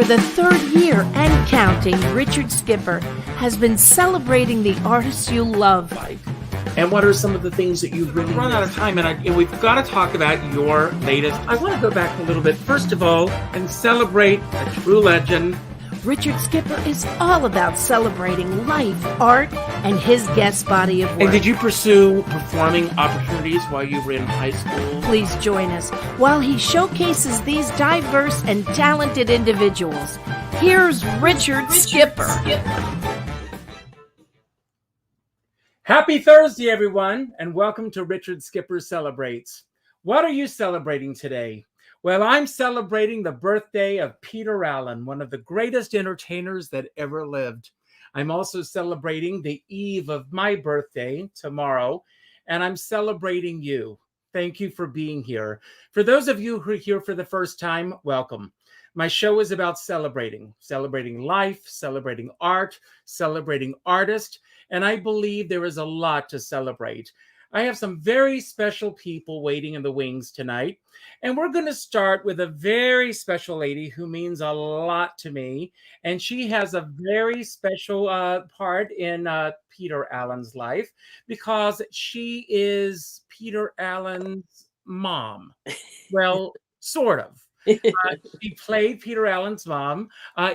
the third year and counting, Richard Skipper has been celebrating the artists you love. And what are some of the things that you've really run out of time, and we've got to talk about your latest. I want to go back a little bit, first of all, and celebrate a true legend. Richard Skipper is all about celebrating life, art, and his guest body of work. And did you pursue performing opportunities while you were in high school? Please join us while he showcases these diverse and talented individuals. Here's Richard Skipper. Happy Thursday, everyone, and welcome to Richard Skipper Celebrates. What are you celebrating today? Well, I'm celebrating the birthday of Peter Allen, one of the greatest entertainers that ever lived. I'm also celebrating the eve of my birthday tomorrow, and I'm celebrating you. Thank you for being here. For those of you who are here for the first time, welcome. My show is about celebrating life, celebrating art, celebrating artists, and I believe there is a lot to celebrate. I have some very special people waiting in the wings tonight, and we're going to start with a very special lady who means a lot to me, and she has a very special part in Peter Allen's life because she is Peter Allen's mom. Well, sort of. She played Peter Allen's mom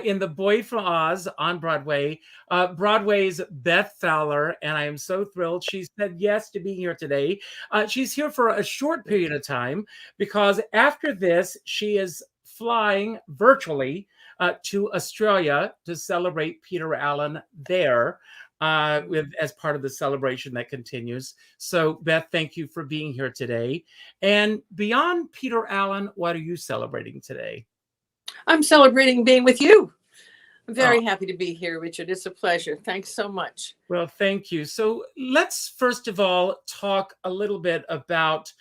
in The Boy from Oz on Broadway, Broadway's Beth Fowler, and I am so thrilled she said yes to being here today. She's here for a short period of time because after this, she is flying virtually to Australia to celebrate Peter Allen there. As part of the celebration that continues. So, Beth, thank you for being here today. And beyond Peter Allen, what are you celebrating today? I'm celebrating being with you. I'm very happy to be here, Richard. It's a pleasure. Thanks so much. Well, thank you. So let's first of all talk a little bit about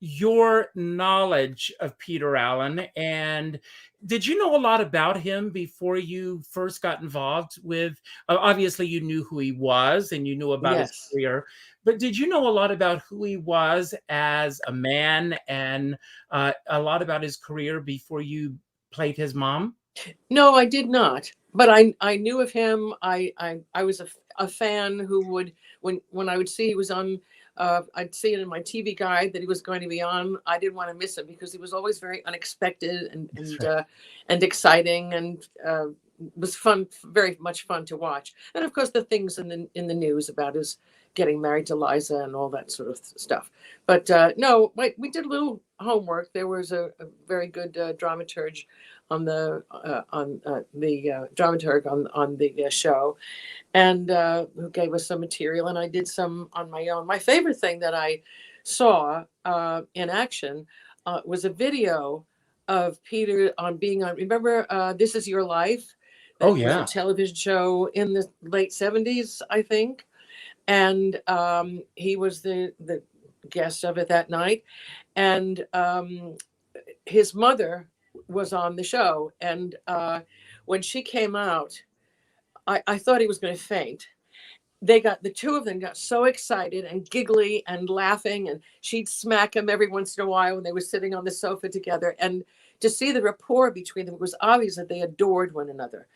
your knowledge of Peter Allen. And did you know a lot about him before you first got involved with, obviously you knew who he was and you knew about his career, but did you know a lot about who he was as a man and a lot about his career before you played his mom? No, I did not. But I knew of him. I was a fan who would, when I would see he was on, I'd see it in my TV guide that he was going to be on. I didn't want to miss it because he was always very unexpected and exciting and was fun, very much fun to watch. And of course, the things in the news about his getting married to Liza and all that sort of stuff. But no, we did a little homework. There was a very good dramaturge on the show, and who gave us some material, and I did some on my own. My favorite thing that I saw in action was a video of Peter being on. Remember, This Is Your Life? Oh yeah, was a television show in the late 70s, I think, and he was the guest of it that night, and his mother was on the show, and when she came out, I thought he was going to faint. The two of them got so excited and giggly and laughing, and she'd smack him every once in a while when they were sitting on the sofa together. And to see the rapport between them, it was obvious that they adored one another.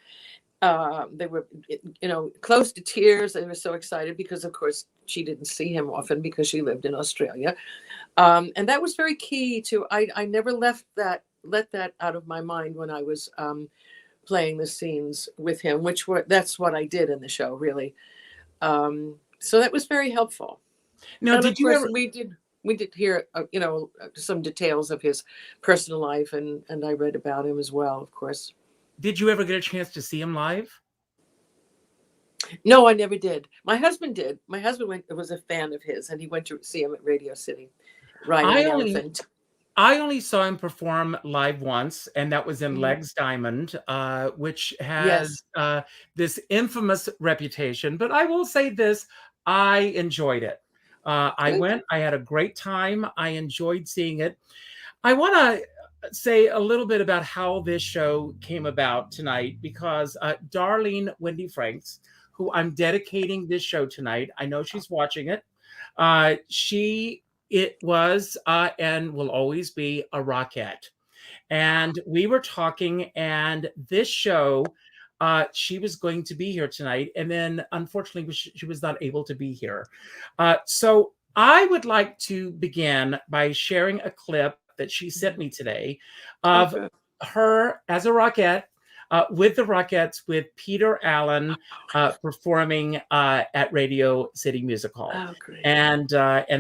They were, close to tears. They were so excited because, of course, she didn't see him often because she lived in Australia. And that was very key to, I never let that out of my mind when I was playing the scenes with him, that's what I did in the show, really. So that was very helpful. Now, and did you ever? We did hear, some details of his personal life, and I read about him as well, of course. Did you ever get a chance to see him live? No, I never did. My husband did. My husband was a fan of his, and he went to see him at Radio City. Riding an elephant. I only saw him perform live once, and that was in Legs Diamond, which has this infamous reputation. But I will say this, I enjoyed it. I went, I had a great time. I enjoyed seeing it. I want to say a little bit about how this show came about tonight, because Darlene Wendy Franks, who I'm dedicating this show tonight, I know she's watching it. It was and will always be a rockette. And we were talking, and this show, she was going to be here tonight, and then unfortunately she was not able to be here. So I would like to begin by sharing a clip that she sent me today of her as a Rockette, with the Rockettes, with Peter Allen performing at Radio City Music Hall. Oh, great. And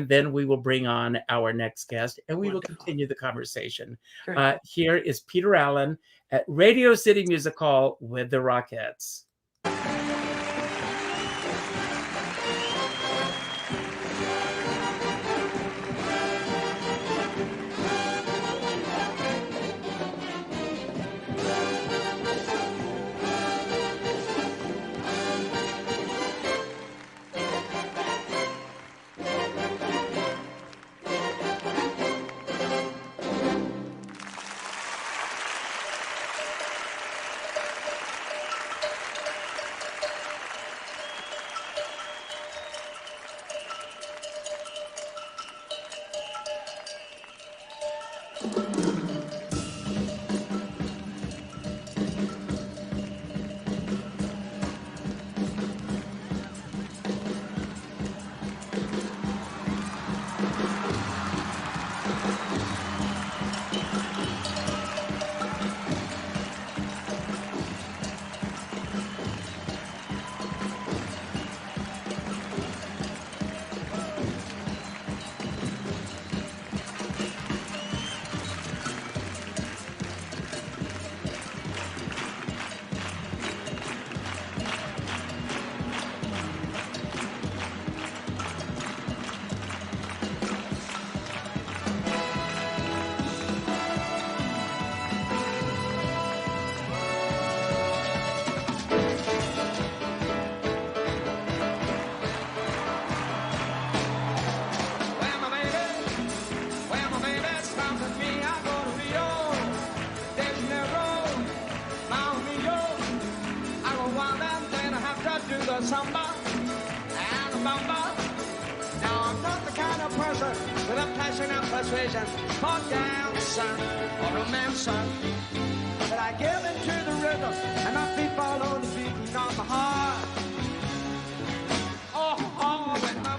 then we will bring on our next guest, and we will continue the conversation. Here is Peter Allen at Radio City Music Hall with the Rockettes. Samba and a bamba. Now I'm not the kind of person with a passion and persuasion for dancing or romancing, but I give into the rhythm and my feet follow the beating of my heart. Oh, when my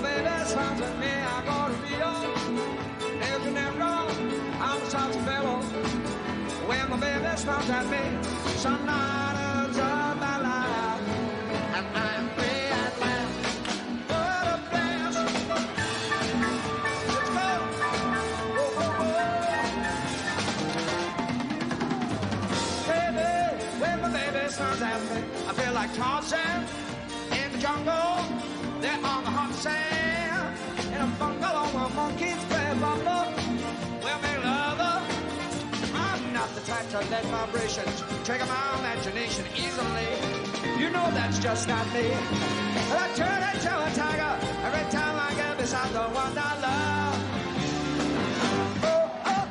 baby smiles at me, I go to Rio de Janeiro. I'm a salsa fellow. When my baby smiles at me, some night of my life. I'm free at last. What a blast. Let's go. Baby, when my baby smiles at me, I feel like Tarzan in the jungle. They're on the hot sand in a bungalow where monkeys play bumble. We'll make love. I'm not the type to let vibrations trigger my imagination easily. You know that's just not me. But I turn into a tiger every time I get beside the one I love. Oh, oh,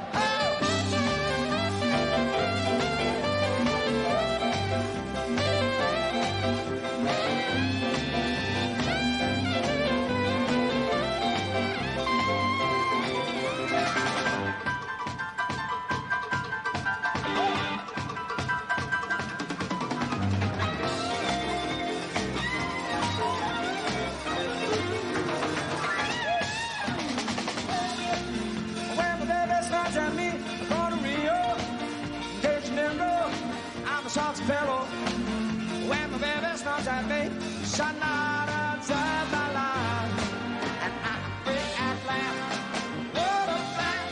salsa fellow. When my baby smiles at me, shine out outside my life, and I'm free at last. What a blast.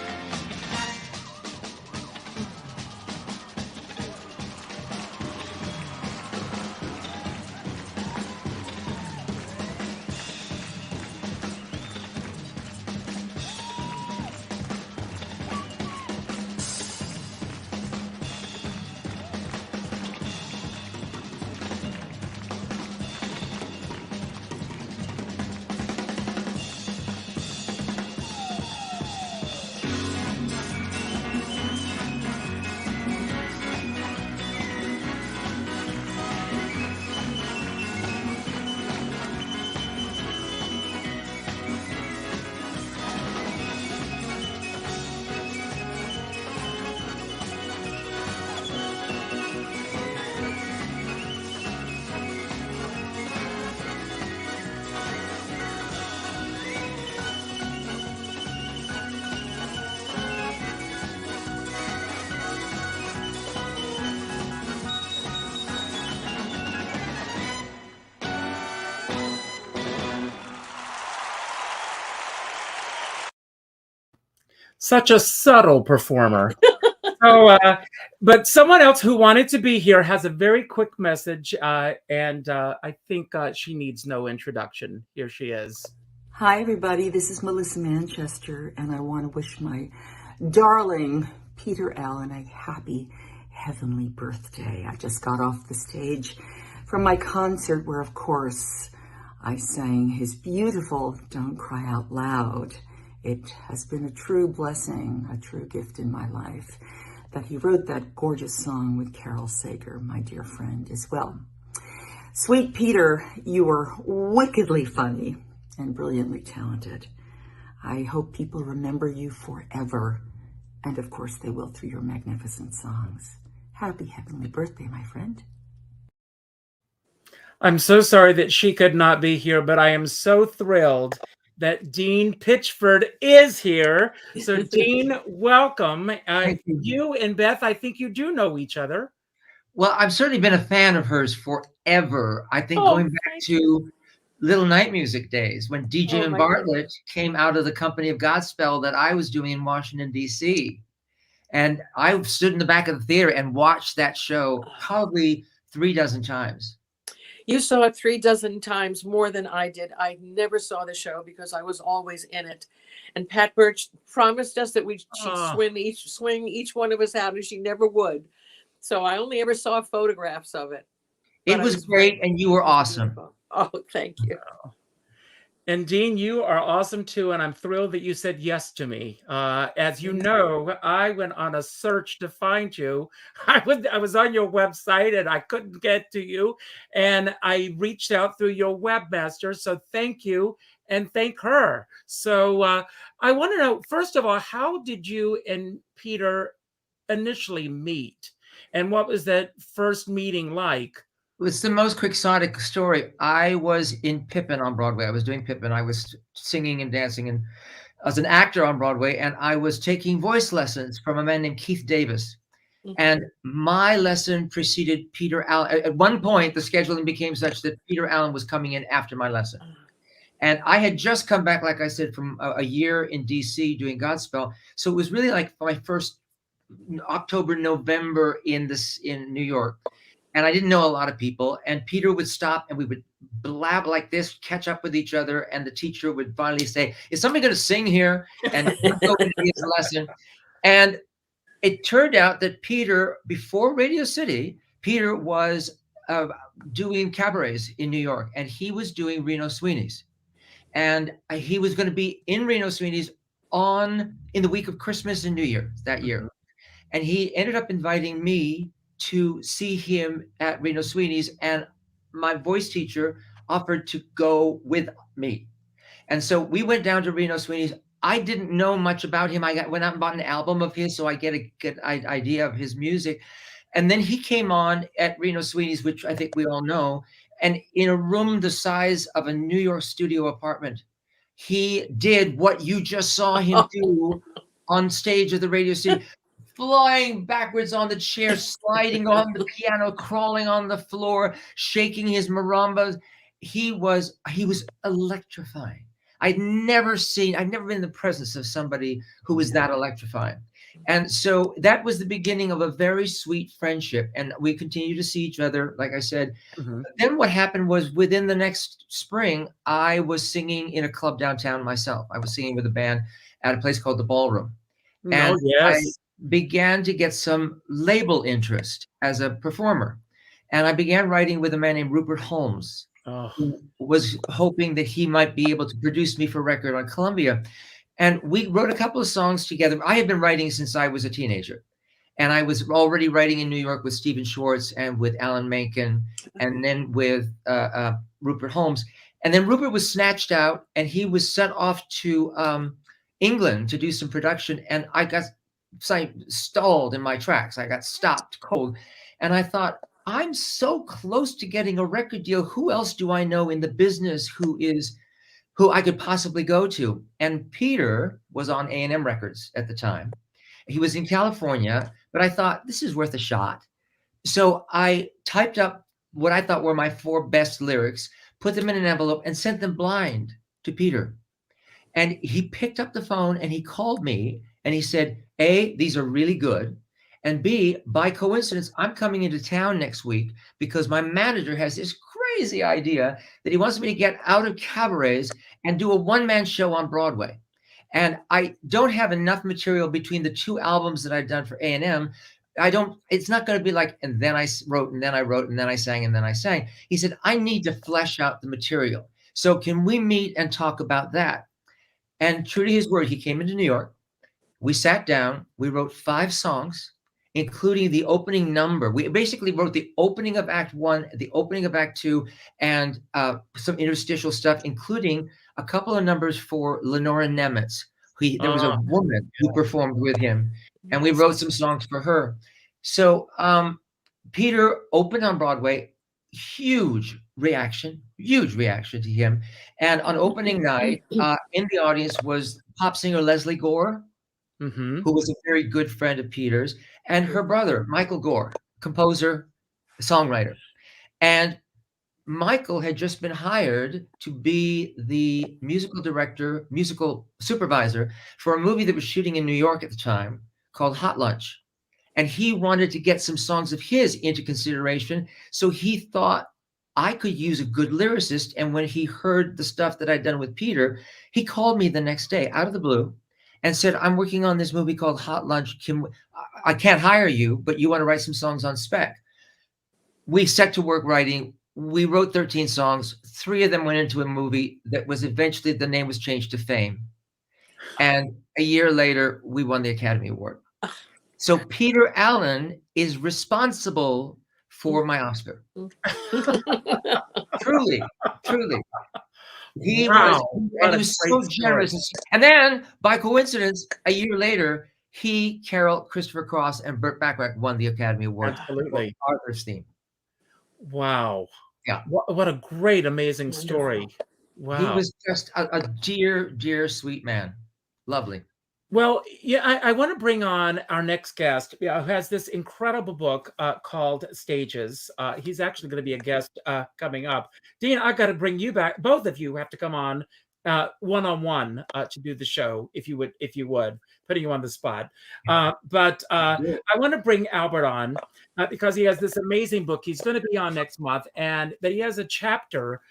Such a subtle performer. So, but someone else who wanted to be here has a very quick message, and I think she needs no introduction. Here she is. Hi, everybody. This is Melissa Manchester, and I want to wish my darling Peter Allen a happy heavenly birthday. I just got off the stage from my concert where, of course, I sang his beautiful Don't Cry Out Loud. It has been a true blessing, a true gift in my life, that he wrote that gorgeous song with Carol Sager, my dear friend, as well. Sweet Peter, you were wickedly funny and brilliantly talented. I hope people remember you forever, and of course they will through your magnificent songs. Happy heavenly birthday, my friend. I'm so sorry that she could not be here, but I am so thrilled that Dean Pitchford is here. So Dean, welcome. You and Beth, I think you do know each other. Well, I've certainly been a fan of hers forever. I think going back to Little Night Music days when DJ and Bartlett came out of the Company of Godspell that I was doing in Washington, D.C. And I stood in the back of the theater and watched that show probably 36 times. You saw it 36 times more than I did. I never saw the show because I was always in it. And Pat Birch promised us that she'd swing each one of us out, and she never would. So I only ever saw photographs of it. It was great, and you were awesome. Oh, thank you. And Dean, you are awesome too, and I'm thrilled that you said yes to me. As you know, I went on a search to find you. I was on your website and I couldn't get to you, and I reached out through your webmaster. So thank you, and thank her. So I want to know, first of all, how did you and Peter initially meet, and what was that first meeting like? It's the most quixotic story. I was in Pippin on Broadway. I was doing Pippin. I was singing and dancing and as an actor on Broadway, and I was taking voice lessons from a man named Keith Davis. And my lesson preceded Peter Allen. At one point, the scheduling became such that Peter Allen was coming in after my lesson. And I had just come back, like I said, from a year in DC doing Godspell. So it was really like my first October, November in New York. And I didn't know a lot of people, and Peter would stop and we would blab like this, catch up with each other. And the teacher would finally say, is somebody going to sing here? And go into his lesson. And it turned out that Peter, before Radio City, Peter was doing cabarets in New York, and he was doing Reno Sweeney's. And he was going to be in Reno Sweeney's in the week of Christmas and New Year that year. And he ended up inviting me to see him at Reno Sweeney's, and my voice teacher offered to go with me. And so we went down to Reno Sweeney's. I didn't know much about him. I went out and bought an album of his so I get a good idea of his music. And then he came on at Reno Sweeney's, which I think we all know, and in a room the size of a New York studio apartment, he did what you just saw him do on stage at the Radio City. Flying backwards on the chair, sliding on the piano, crawling on the floor, shaking his marimbas. He was electrifying. I'd never been in the presence of somebody who was that electrifying. And so that was the beginning of a very sweet friendship. And we continue to see each other, like I said. Then what happened was within the next spring, I was singing in a club downtown myself. I was singing with a band at a place called the Ballroom. And I began to get some label interest as a performer. And I began writing with a man named Rupert Holmes, who was hoping that he might be able to produce me for record on Columbia. And we wrote a couple of songs together. I had been writing since I was a teenager. And I was already writing in New York with Stephen Schwartz and with Alan Menken, and then with Rupert Holmes. And then Rupert was snatched out, and he was sent off to England to do some production. And I got stalled in my tracks. I got stopped cold. And I thought, I'm so close to getting a record deal. Who else do I know in the business who I could possibly go to? And Peter was on A&M Records at the time. He was in California, but I thought this is worth a shot. So I typed up what I thought were my 4 best lyrics, put them in an envelope, and sent them blind to Peter. And he picked up the phone and he called me And he said, A, these are really good. And B, by coincidence, I'm coming into town next week because my manager has this crazy idea that he wants me to get out of cabarets and do a one-man show on Broadway. And I don't have enough material between the 2 albums that I've done for A&M. It's not going to be like, and then I wrote, and then I wrote, and then I sang, and then I sang. He said, I need to flesh out the material. So can we meet and talk about that? And true to his word, he came into New York. We sat down, we wrote 5 songs, including the opening number. We basically wrote the opening of Act 1, the opening of Act 2, and some interstitial stuff, including a couple of numbers for Lenora Nemetz. There was a woman who performed with him, and we wrote some songs for her. So Peter opened on Broadway, huge reaction to him. And on opening night, in the audience was pop singer Leslie Gore, who was a very good friend of Peter's, and her brother, Michael Gore, composer, songwriter. And Michael had just been hired to be the musical supervisor for a movie that was shooting in New York at the time called Hot Lunch. And he wanted to get some songs of his into consideration. So he thought I could use a good lyricist. And when he heard the stuff that I'd done with Peter, he called me the next day out of the blue and said, I'm working on this movie called Hot Lunch. I can't hire you, but you want to write some songs on spec. We set to work writing. We wrote 13 songs. 3 of them went into a movie that was eventually, the name was changed to Fame. And a year later, we won the Academy Award. So Peter Allen is responsible for my Oscar. Truly. He was so generous. And then, by coincidence, a year later, he, Carol, Christopher Cross, and Burt Bacharach won the Academy Award. Absolutely. For Arthur's theme. Wow. Yeah. What a great, amazing story. Wow. He was just a dear, dear, sweet man. Lovely. Well, yeah, I want to bring on our next guest, who has this incredible book called Stages. He's actually going to be a guest coming up. Dean, I've got to bring you back. Both of you have to come on one-on-one to do the show, if you would, putting you on the spot. But I want to bring Albert on because he has this amazing book. He's going to be on next month, and that he has a chapter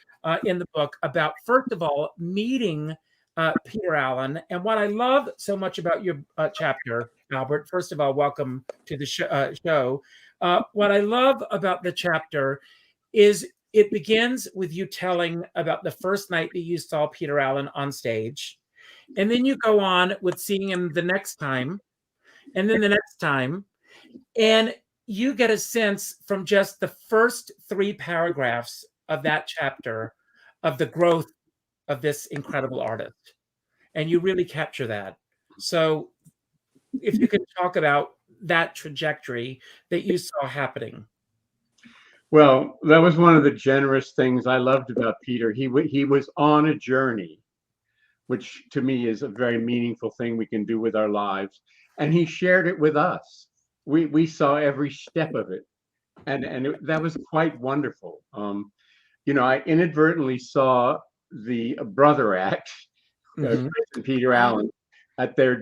in the book about, first of all, meeting Peter Allen. And what I love so much about your chapter, Albert, first of all, welcome to the show. What I love about the chapter is it begins with you telling about the first night that you saw Peter Allen on stage. And then you go on with seeing him the next time, and then the next time. And you get a sense from just the first 3 paragraphs of that chapter of the growth of this incredible artist. And you really capture that. So if you could talk about that trajectory that you saw happening. Well, that was one of the generous things I loved about Peter. He was on a journey, which to me is a very meaningful thing we can do with our lives. And he shared it with us. We saw every step of it. And that was quite wonderful. I inadvertently saw the brother act, Chris and Peter Allen,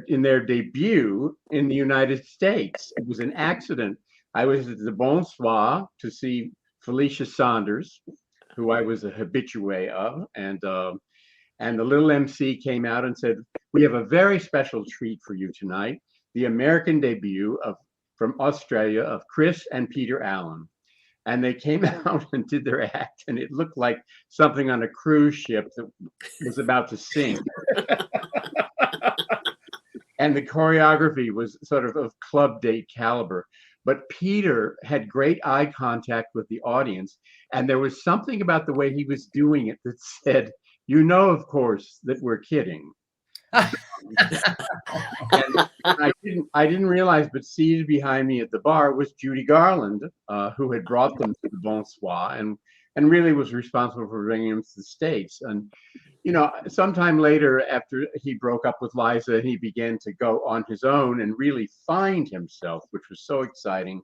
in their debut in the United States. It was an accident. I was at the Bonsoir to see Felicia Saunders, who I was a habitué of, and the little MC came out and said, "We have a very special treat for you tonight: the American debut from Australia of Chris and Peter Allen." And they came out and did their act, and it looked like something on a cruise ship that was about to sink. And the choreography was sort of club date caliber. But Peter had great eye contact with the audience, and there was something about the way he was doing it that said, of course, that we're kidding. And I didn't realize, but seated behind me at the bar was Judy Garland, who had brought them to the Bonsoir and really was responsible for bringing them to the States. And sometime later, after he broke up with Liza, he began to go on his own and really find himself, which was so exciting.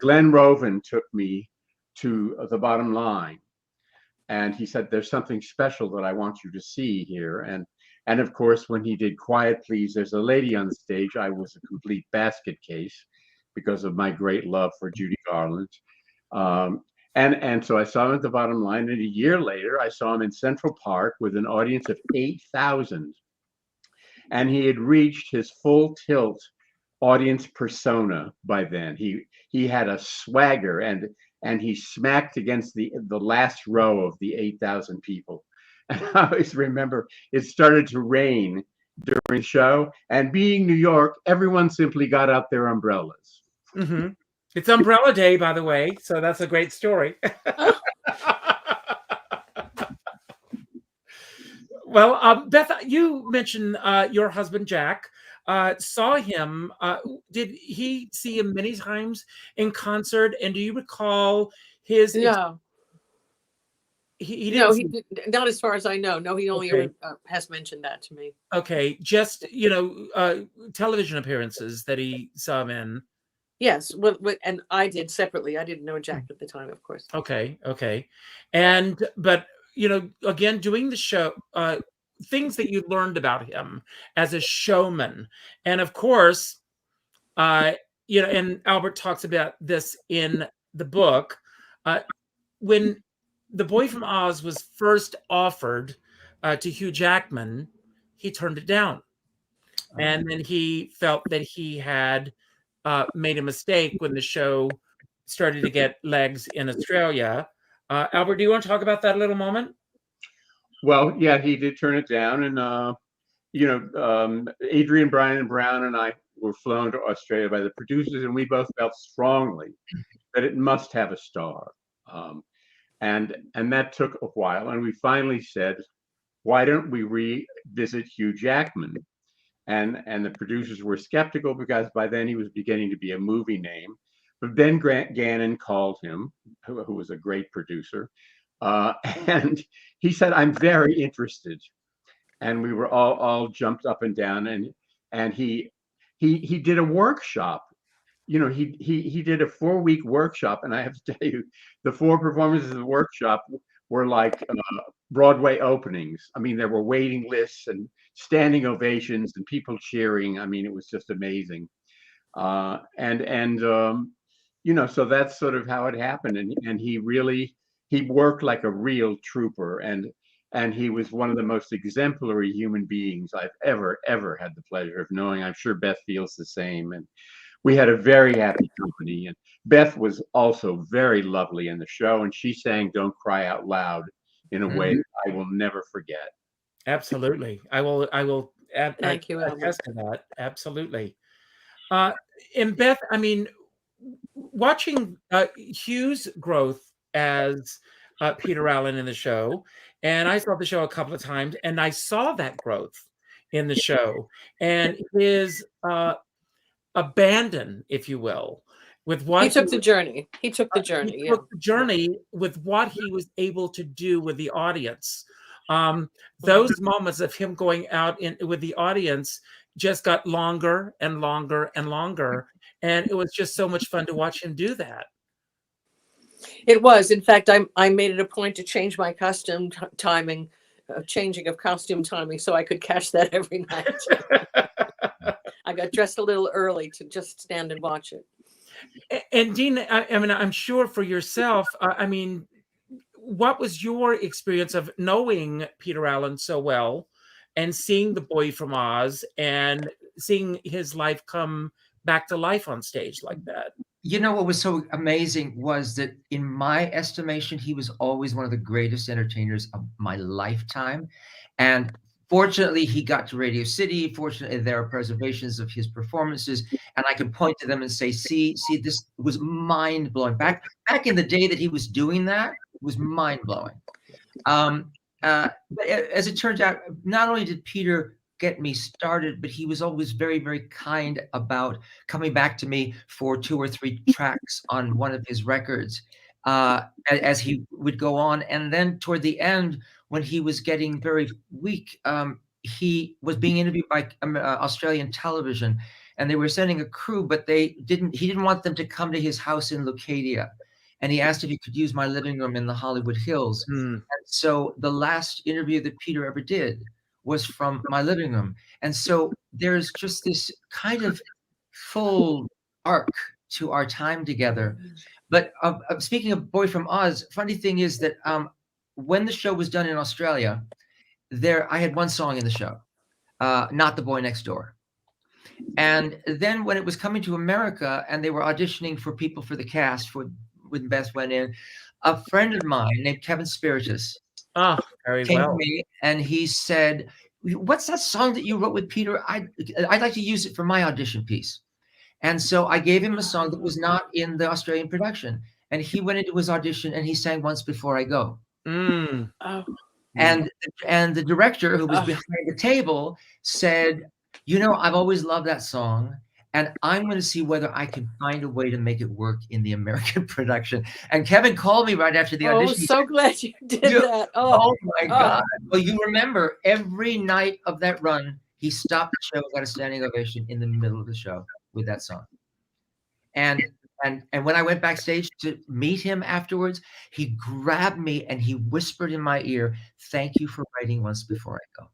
Glenn Roven took me to the Bottom Line, and he said, "There's something special that I want you to see here." And of course, when he did Quiet Please, There's a Lady on the Stage, I was a complete basket case because of my great love for Judy Garland. And so I saw him at the Bottom Line, and a year later, I saw him in Central Park with an audience of 8,000. And he had reached his full tilt audience persona by then. He had a swagger, and he smacked against the last row of the 8,000 people. And I always remember it started to rain during the show, and being New York, everyone simply got out their umbrellas. Mm-hmm. It's Umbrella Day, by the way, so that's a great story. Well, Beth, you mentioned your husband Jack saw him. Did he see him many times in concert? And do you recall his? No. He No, didn't. not as far as I know. No, he only Okay. has mentioned that to me. Okay, just television appearances that he saw him in. Yes, and I did separately. I didn't know Jack at the time, of course. Okay, but again, doing the show, things that you learned about him as a showman, and of course, and Albert talks about this in the book, when The Boy from Oz was first offered to Hugh Jackman, he turned it down, and then he felt that he had made a mistake when the show started to get legs in Australia. Albert, do you want to talk about that a little moment? Well, yeah, he did turn it down, and Adrian, Bryan, and Brown and I were flown to Australia by the producers, and we both felt strongly that it must have a star, and that took a while, and we finally said, why don't we revisit Hugh Jackman? And the producers were skeptical because by then he was beginning to be a movie name. But Ben Gannon called him, who was a great producer, and he said, "I'm very interested." And we were all jumped up and down. And he did a workshop. He did a 4-week workshop, and I have to tell you, the 4 performances of the workshop were like Broadway openings. I mean, there were waiting lists and standing ovations and people cheering. I mean, it was just amazing. So that's sort of how it happened. And he worked like a real trooper, and he was one of the most exemplary human beings I've ever had the pleasure of knowing. I'm sure Beth feels the same. And we had a very happy company. And Beth was also very lovely in the show, and she sang "Don't Cry Out Loud" in a way that I will never forget. Absolutely. I will Thank you, Albert. attest to that. Absolutely. And Beth, I mean, watching Hugh's growth as Peter Allen in the show, and I saw the show a couple of times, and I saw that growth in the show, and his abandon, if you will, with what He took the journey. He took the journey. He took the journey with what he was able to do with the audience. Those moments of him going out with the audience just got longer and longer and longer, and it was just so much fun to watch him do that. It was. In fact, I made it a point to change my costume timing, changing of costume timing, so I could catch that every night. I got dressed a little early to just stand and watch it. And Dean, I mean, I'm sure for yourself, I mean, what was your experience of knowing Peter Allen so well and seeing The Boy from Oz and seeing his life come back to life on stage like that? You know, what was so amazing was that in my estimation, he was always one of the greatest entertainers of my lifetime. And fortunately, he got to Radio City. Fortunately, there are preservations of his performances, and I can point to them and say, see, this was mind-blowing. Back in the day that he was doing that, it was mind-blowing. But as it turns out, not only did Peter get me started, but he was always very, very kind about coming back to me for 2 or 3 tracks on one of his records as he would go on. And then toward the end, when he was getting very weak, he was being interviewed by Australian television, and they were sending a crew, but he didn't want them to come to his house in Leucadia. And he asked if he could use my living room in the Hollywood Hills. And so the last interview that Peter ever did was from my living room. And so there's just this kind of full arc to our time together. But speaking of Boy from Oz, funny thing is that when the show was done in Australia, I had one song in the show, Not the Boy Next Door. And then when it was coming to America and they were auditioning for people for the cast when Beth went in, a friend of mine named Kevin Spiritus came to me and he said, "What's that song that you wrote with Peter? I'd like to use it for my audition piece." And so I gave him a song that was not in the Australian production. And he went into his audition and he sang Once Before I Go. Mm. Oh. And the director who was behind the table said, "You know, I've always loved that song, and I'm going to see whether I can find a way to make it work in the American production." And Kevin called me right after the audition. Oh, so glad you did that. Oh my God. Well, you remember every night of that run, he stopped the show, got a standing ovation in the middle of the show with that song. And when I went backstage to meet him afterwards, he grabbed me and he whispered in my ear, "Thank you for writing Once Before I Go."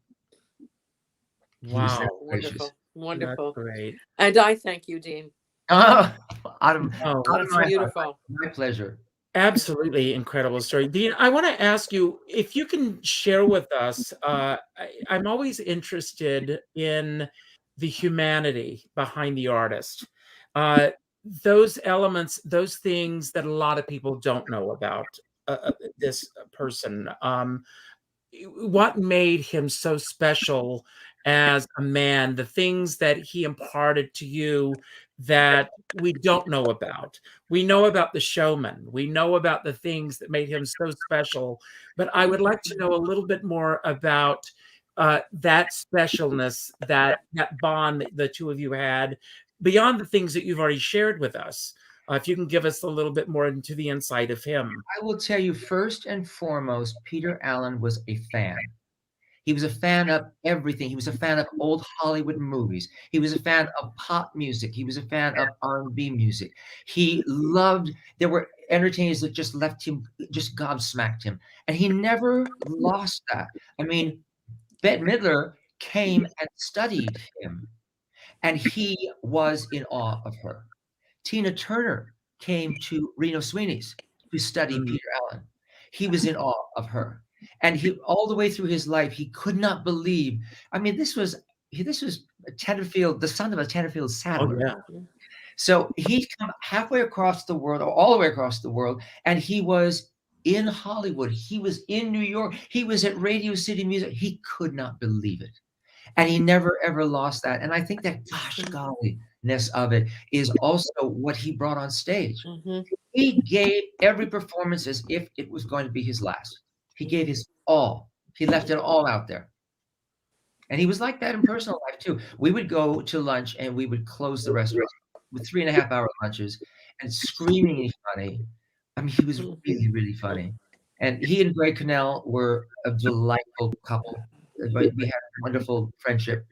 Wow. Wonderful. Wonderful. That's great. And I thank you, Dean. Out of That's my beautiful. heart. My pleasure. Absolutely incredible story. Dean, I want to ask you if you can share with us. I'm always interested in the humanity behind the artist. Those elements, those things that a lot of people don't know about this person. What made him so special as a man, the things that he imparted to you that we don't know about. We know about the showman. We know about the things that made him so special, but I would like to know a little bit more about that specialness, that bond that the two of you had, beyond the things that you've already shared with us. If you can give us a little bit more into the insight of him. I will tell you, first and foremost, Peter Allen was a fan. He was a fan of everything. He was a fan of old Hollywood movies. He was a fan of pop music. He was a fan of R&B music. He loved, there were entertainers that just left him, just gobsmacked him. And he never lost that. I mean, Bette Midler came and studied him, and he was in awe of her. Tina Turner came to Reno Sweeney's to study Peter Allen. He was in awe of her. And he, all the way through his life, he could not believe. I mean, this was Tenterfield, the son of a Tenterfield saddler. Oh, yeah. So he'd come halfway across the world, or all the way across the world, and he was in Hollywood. He was in New York. He was at Radio City Music. He could not believe it. And he never, ever lost that. And I think that, gosh golly-ness of it is also what he brought on stage. Mm-hmm. He gave every performance as if it was going to be his last. He gave his all. He left it all out there. And he was like that in personal life too. We would go to lunch and we would close the restaurant with 3.5-hour lunches and screaming funny. I mean, he was really, really funny. And he and Greg Connell were a delightful couple. We had a wonderful friendship.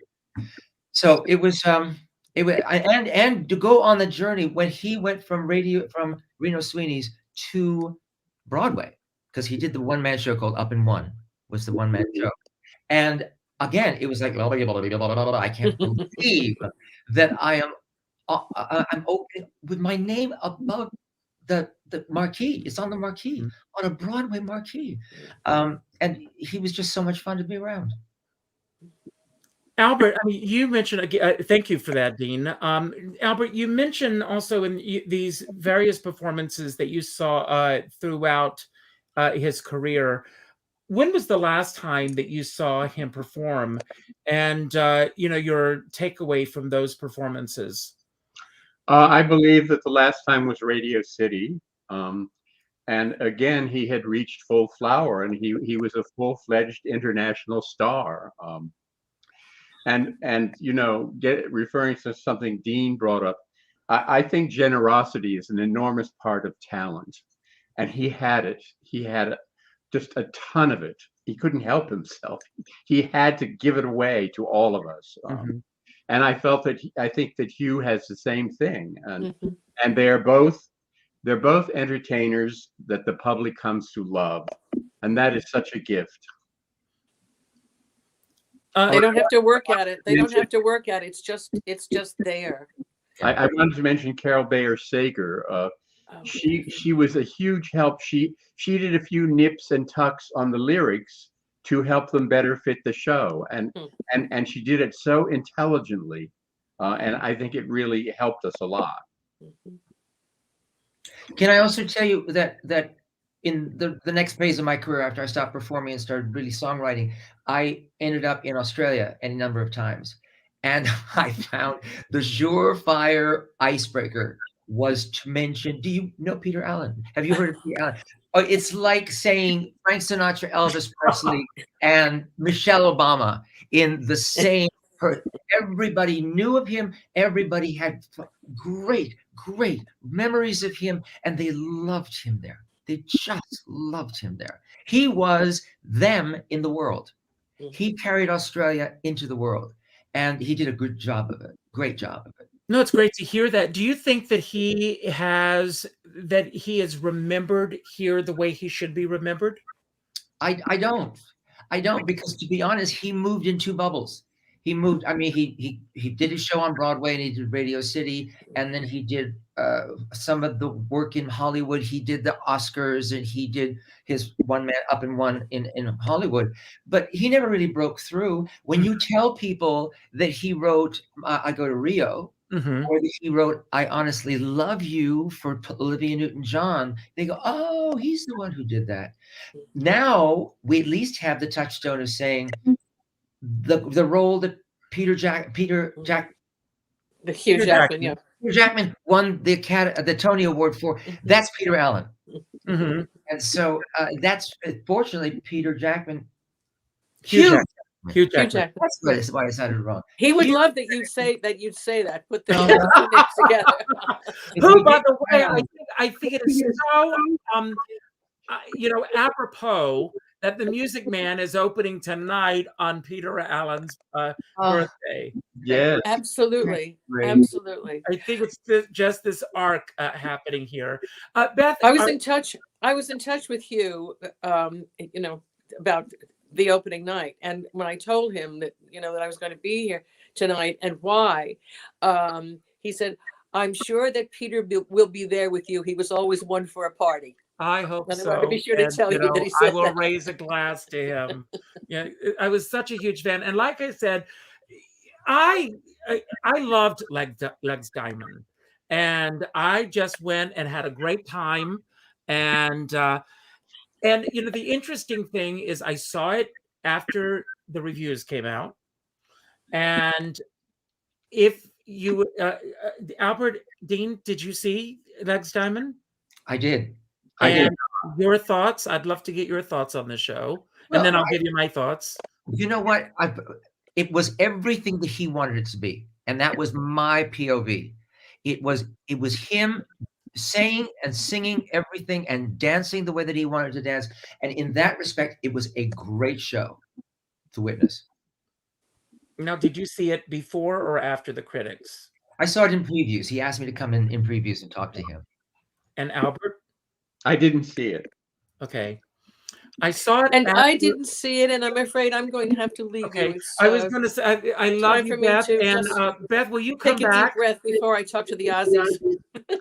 So it was and to go on the journey when he went from Reno Sweeney's to Broadway, because he did the one-man show called Up and One, was the one-man show. And again, it was like, I can't believe that I'm opening with my name above the marquee. It's on the marquee, on a Broadway marquee. And he was just so much fun to be around. Albert, I mean, you mentioned, thank you for that, Dean. Albert, you mentioned also in these various performances that you saw throughout his career. When was the last time that you saw him perform, and your takeaway from those performances? I believe that the last time was Radio City. And again, he had reached full flower, and he was a full-fledged international star. Referring to something Dean brought up, I think generosity is an enormous part of talent, and he had it. He had just a ton of it. He couldn't help himself. He had to give it away to all of us. And I think that Hugh has the same thing, and they're both entertainers that the public comes to love, and that is such a gift. They don't have to work at it. They don't have to work at it. It's just there. I wanted to mention Carol Bayer Sager. She was a huge help. She did a few nips and tucks on the lyrics to help them better fit the show, and she did it so intelligently, and I think it really helped us a lot. Can I also tell you that in the next phase of my career, after I stopped performing and started really songwriting, I ended up in Australia any number of times. And I found the surefire icebreaker was to mention, do you know Peter Allen? Have you heard of Peter Allen? Oh, it's like saying Frank Sinatra, Elvis Presley, and Michelle Obama in the same person. Everybody knew of him. Everybody had great memories of him, and they loved him there. They just loved him there. He was them in the world. He carried Australia into the world, and he did a good job of it. Great job of it. No, it's great to hear that. Do you think that he is remembered here the way he should be remembered? I don't, because to be honest, he moved in two bubbles. He moved. I mean, he did his show on Broadway, and he did Radio City, and then he did some of the work in Hollywood. He did the Oscars, and he did his One Man Up and One in Hollywood. But he never really broke through. When you tell people that he wrote "I Go to Rio," or that he wrote "I Honestly Love You" for Olivia Newton-John, they go, "Oh, he's the one who did that." Now we at least have the touchstone of saying the role that Peter Jackman won the Tony Award for. That's Peter Allen. And so that's fortunately Peter Jackman. Hugh Jackman. That's why I said it wrong. He would love that you'd say that. Put the two names together. Who, by the way, I think it is so apropos that the Music Man is opening tonight on Peter Allen's birthday. Yes, absolutely. I think it's just this arc happening here. Beth, I was in touch with Hugh, about the opening night, and when I told him that that I was going to be here tonight and why, he said, "I'm sure that Peter will be there with you. He was always one for a party." I hope and so. I want to be sure to tell you that he said I will that. raise a glass to him. I was such a huge fan, and like I said, I loved Legs Diamond, and I just went and had a great time. And the interesting thing is, I saw it after the reviews came out, and if you, Albert Dean, did you see Legs Diamond? I did. And your thoughts? I'd love to get your thoughts on the show, and then I'll give you my thoughts. You know what? It was everything that he wanted it to be, and that was my POV. It was him saying and singing everything and dancing the way that he wanted to dance, and in that respect, it was a great show to witness. Now, did you see it before or after the critics? I saw it in previews. He asked me to come in previews and talk to him. And Albert? I didn't see it. Okay. I saw it. And I didn't see it, and I'm afraid I'm going to have to leave you. It's, I was going to say, I love you, Beth. And Beth, will you come take back? a deep breath before I talk to the Aussies.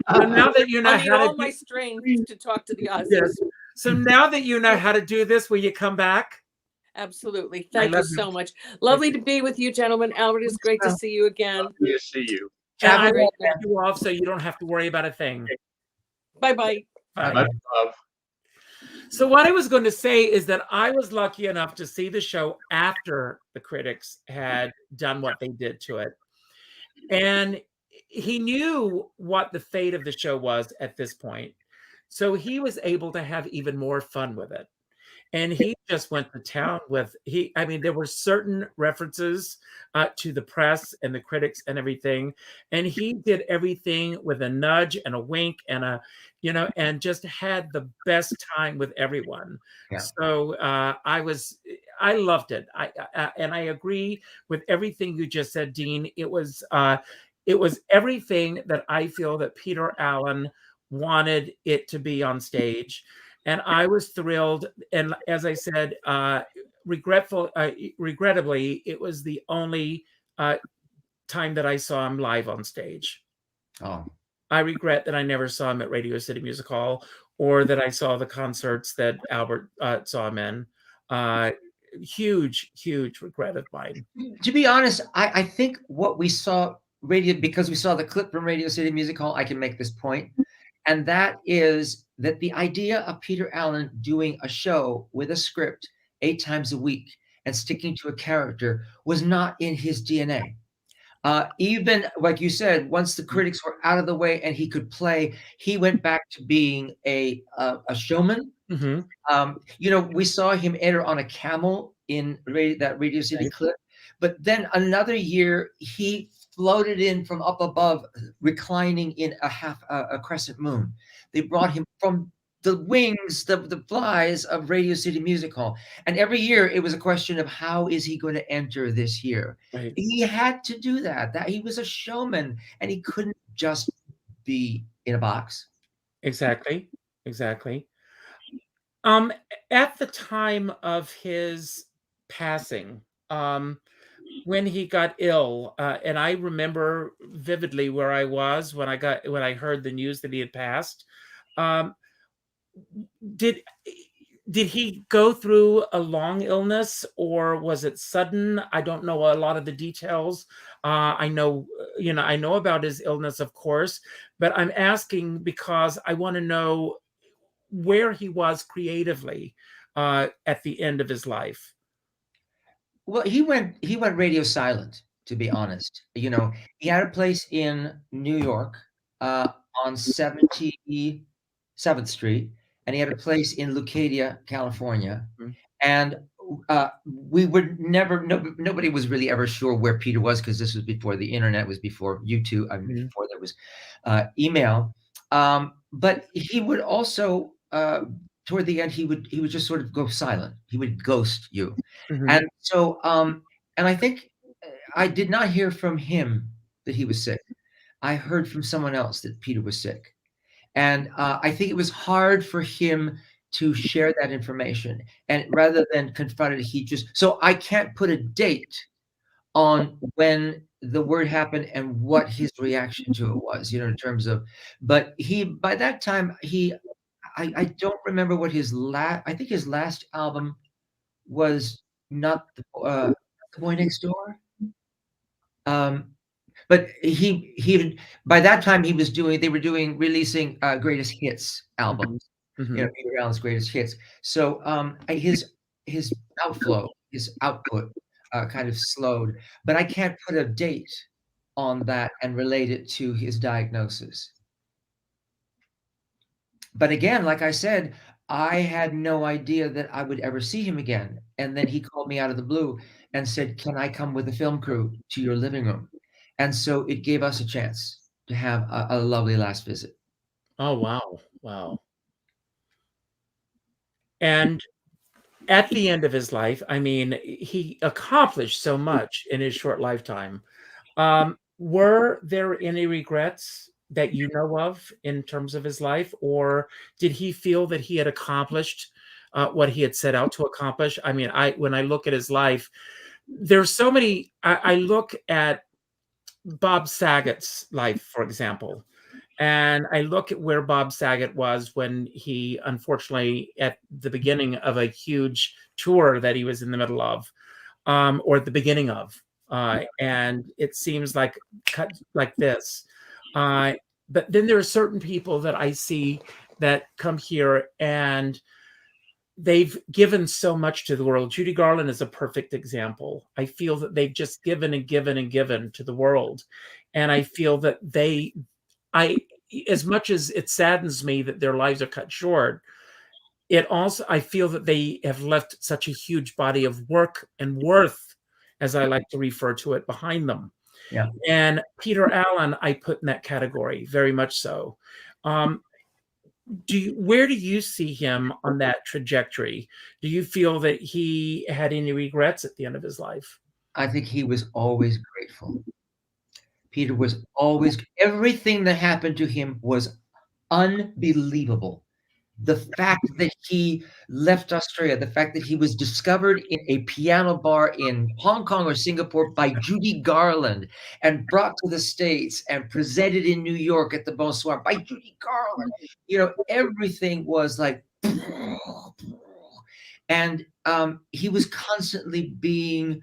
Now that you know I need how all my strength to talk to the Aussies. Yes. So now that you know how to do this, will you come back? Absolutely. Thank you so much. Lovely to be with you, gentlemen. Albert, it's great to see you again. Lovely to see you. And I will get you off so you don't have to worry about a thing. Bye-bye. Bye. So what I was going to say is that I was lucky enough to see the show after the critics had done what they did to it. And he knew what the fate of the show was at this point. So he was able to have even more fun with it. And he just went to town with, there were certain references to the press and the critics and everything. And he did everything with a nudge and a wink and and just had the best time with everyone. Yeah. So I loved it. And I agree with everything you just said, Dean. It was everything that I feel that Peter Allen wanted it to be on stage. And I was thrilled. And as I said, regrettably, it was the only time that I saw him live on stage. Oh, I regret that I never saw him at Radio City Music Hall, or that I saw the concerts that Albert saw him in. Huge regret of mine. to be honest, I think what we saw because we saw the clip from Radio City Music Hall, I can make this point. And that is that the idea of Peter Allen doing a show with a script 8 times a week and sticking to a character was not in his DNA. Even like you said, once the critics were out of the way and he could play, he went back to being a showman. Mm-hmm. We saw him enter on a camel in that Radio City clip, but then another year he floated in from up above, reclining in a crescent moon. They brought him from the wings, the flies of Radio City Music Hall. And every year it was a question of how is he going to enter this year? Right. He had to do that he was a showman and he couldn't just be in a box. Exactly. At the time of his passing, when he got ill, and I remember vividly where I was when I heard the news that he had passed. Did he go through a long illness, or was it sudden? I don't know a lot of the details. I know about his illness, of course, but I'm asking because I want to know where he was creatively at the end of his life. Well, he went radio silent, to be honest. He had a place in New York on 77th Street, and he had a place in Lucadia, California. Mm-hmm. And we would nobody was really ever sure where Peter was, because this was before the internet, was before YouTube, before there was email. But he would also, toward the end, he would just sort of go silent. He would ghost you. Mm-hmm. And so, and I think I did not hear from him that he was sick. I heard from someone else that Peter was sick. And I think it was hard for him to share that information. And rather than confront it, so I can't put a date on when the word happened and what his reaction to it was, in terms of, but by that time, I don't remember what I think his last album was not the Boy Next Door. But he by that time they were releasing greatest hits albums, Mm-hmm. Peter Allen's greatest hits. So his outflow, his output kind of slowed, but I can't put a date on that and relate it to his diagnosis. But again, like I said, I had no idea that I would ever see him again. And then he called me out of the blue and said, "Can I come with the film crew to your living room?" And so it gave us a chance to have a lovely last visit. Oh, wow. And at the end of his life, I mean, he accomplished so much in his short lifetime. Were there any regrets that you know of in terms of his life, or did he feel that he had accomplished what he had set out to accomplish? I mean, when I look at his life, there's so many. I look at Bob Saget's life, for example, and I look at where Bob Saget was when he, unfortunately, at the beginning of a huge tour that he was in the middle of, or at the beginning of, and it seems like cut like this. But then there are certain people that I see that come here and they've given so much to the world. Judy Garland is a perfect example. I feel that they've just given and given and given to the world. And I feel that as much as it saddens me that their lives are cut short, I feel that they have left such a huge body of work and worth, as I like to refer to it, behind them. Yeah. And Peter Allen, I put in that category, very much so. Where do you see him on that trajectory? Do you feel that he had any regrets at the end of his life? I think he was always grateful. Peter was always, everything that happened to him was unbelievable. the fact that he left Australia, the fact that he was discovered in a piano bar in Hong Kong or Singapore by Judy Garland and brought to the States and presented in New York at the Bonsoir by Judy Garland. You know, everything was like, and he was constantly being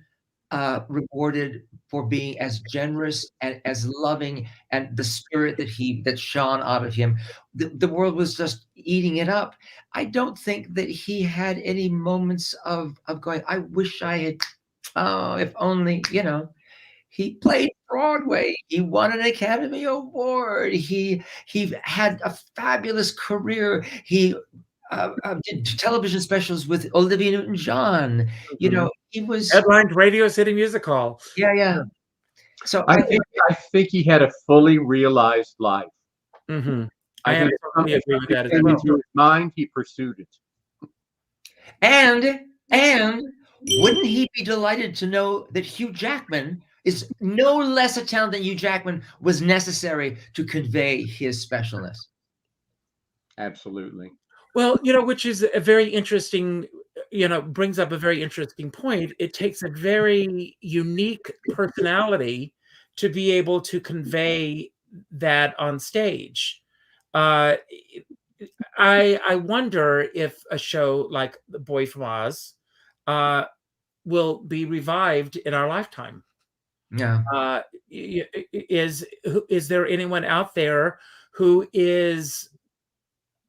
rewarded for being as generous and as loving, and the spirit that shone out of him. The world was just eating it up. I don't think that he had any moments of going, I wish I had, oh, if only, you know. He played Broadway. He won an Academy Award. He had a fabulous career. He did television specials with Olivia Newton-John. You know, he was headlined Radio City Music Hall. Yeah. So I think he had a fully realized life. Mm-hmm. I think absolutely agree with that as came well. into his mind, he pursued it. And wouldn't he be delighted to know that Hugh Jackman is no less a talent than Hugh Jackman was necessary to convey his specialness? Absolutely. Well, you know, which is a very interesting, you know, brings up a very interesting point. It takes a very unique personality to be able to convey that on stage. I wonder if a show like The Boy from Oz will be revived in our lifetime. Yeah. Is there anyone out there who is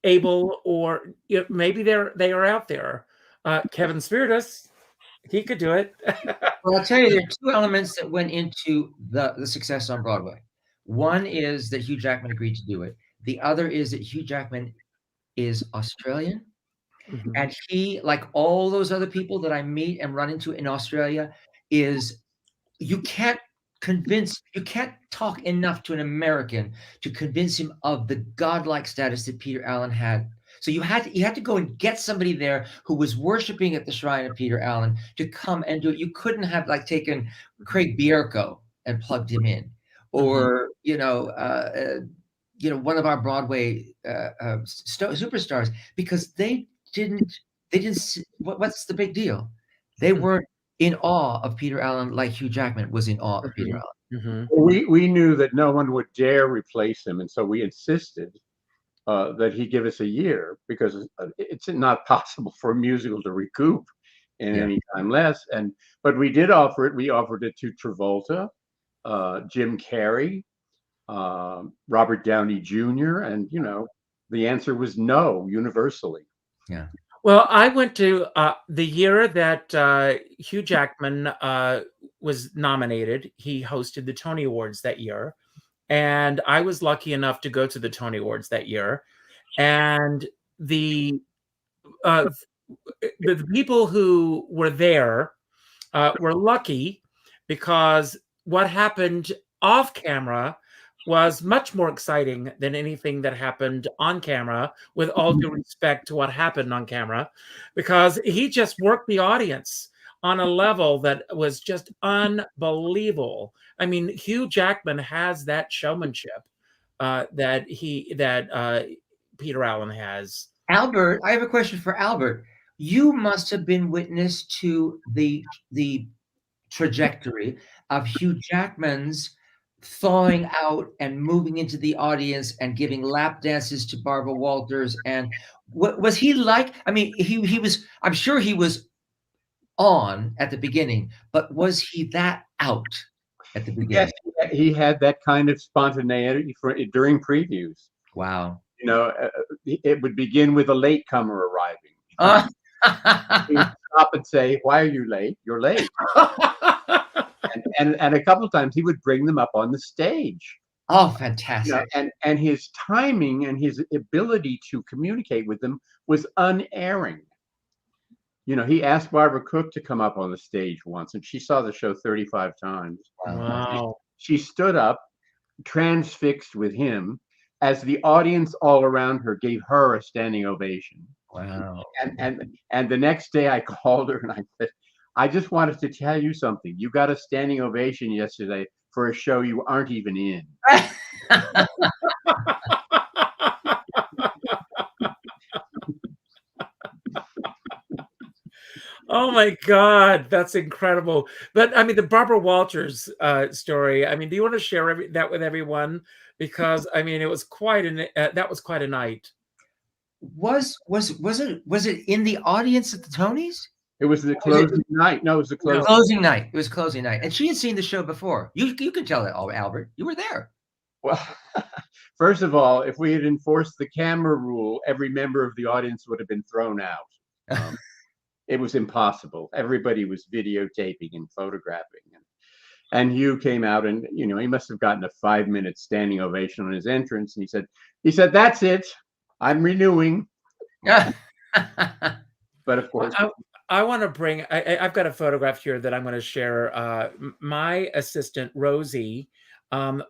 able, or you know, maybe they are out there? Kevin Spiritus, he could do it. Well, I'll tell you, there are two elements that went into the success on Broadway. One is that Hugh Jackman agreed to do it. The other is that Hugh Jackman is Australian. Mm-hmm. And he, like all those other people that I meet and run into in Australia, is you can't talk enough to an American to convince him of the godlike status that Peter Allen had. So you had to go and get somebody there who was worshiping at the shrine of Peter Allen to come and do it. You couldn't have like taken Craig Bierko and plugged him in, or one of our Broadway superstars, because they didn't. What's the big deal? They weren't in awe of Peter Allen like Hugh Jackman was in awe of Peter Allen. Mm-hmm. We knew that no one would dare replace him, and so we insisted that he give us a year, because it's not possible for a musical to recoup in any time less. But we did offer it. We offered it to Travolta, Jim Carrey, Robert Downey Jr., and the answer was no, universally. Yeah. Well, I went to the year that Hugh Jackman was nominated. He hosted the Tony Awards that year, and I was lucky enough to go to the Tony Awards that year. And the people who were there were lucky, because what happened off camera was much more exciting than anything that happened on camera, with all due respect to what happened on camera, because he just worked the audience on a level that was just unbelievable. I mean, Hugh Jackman has that showmanship that Peter Allen has. Albert, I have a question for Albert. You must have been witness to the trajectory of Hugh Jackman's thawing out and moving into the audience and giving lap dances to Barbara Walters. And what was he like? I mean, he was, I'm sure he was on at the beginning, but was he that out at the beginning? Yes, he had that kind of spontaneity during previews. Wow. It would begin with a latecomer arriving. He would stop and say, "Why are you late? You're late." and a couple of times he would bring them up on the stage. Oh, fantastic. And his timing and his ability to communicate with them was unerring. He asked Barbara Cook to come up on the stage once, and she saw the show 35 times. Wow. She stood up, transfixed with him, as the audience all around her gave her a standing ovation. Wow. And the next day I called her and I said, "I just wanted to tell you something. You got a standing ovation yesterday for a show you aren't even in." Oh my God, that's incredible. But I mean, the Barbara Walters story. I mean, do you want to share that with everyone? Because I mean, it was that was quite a night. Was it in the audience at the Tonys? It was the closing night. No, it was the closing. Closing night. It was closing night, and she had seen the show before. You can tell it, Albert. You were there. Well, first of all, if we had enforced the camera rule, every member of the audience would have been thrown out. It was impossible. Everybody was videotaping and photographing. And Hugh came out, and he must have gotten a 5-minute standing ovation on his entrance. And he said, "That's it. I'm renewing." Yeah. But of course, I want to bring. I've got a photograph here that I'm going to share. My assistant Rosie